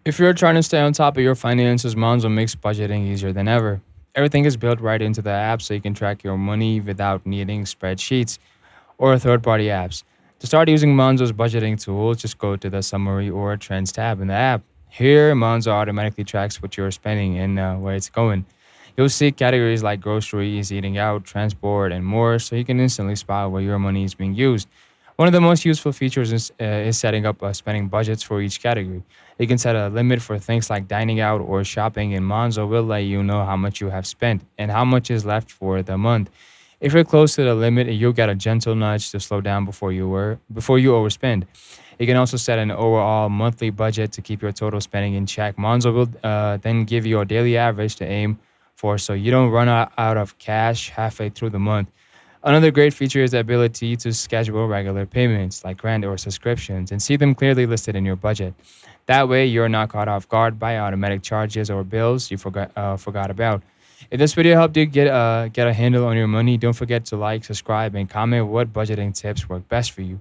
If you're trying to stay on top of your finances, Monzo makes budgeting easier than ever. Everything is built right into the app so you can track your money without needing spreadsheets or third party apps. To start using Monzo's budgeting tools, just go to the Summary or Trends tab in the app. Here, Monzo automatically tracks what you're spending and where it's going. You'll see categories like groceries, eating out, transport, and more, so you can instantly spot where your money is being used. One of the most useful features is setting up spending budgets for each category. You can set a limit for things like dining out or shopping, and Monzo will let you know how much you have spent and how much is left for the month. If you're close to the limit, you'll get a gentle nudge to slow down before you overspend. You can also set an overall monthly budget to keep your total spending in check. Monzo will then give you a daily average to aim for, so you don't run out of cash halfway through the month. Another great feature is the ability to schedule regular payments like rent or subscriptions and see them clearly listed in your budget. That way, you're not caught off guard by automatic charges or bills you forgot about. If this video helped you get a handle on your money, don't forget to like, subscribe, and comment what budgeting tips work best for you.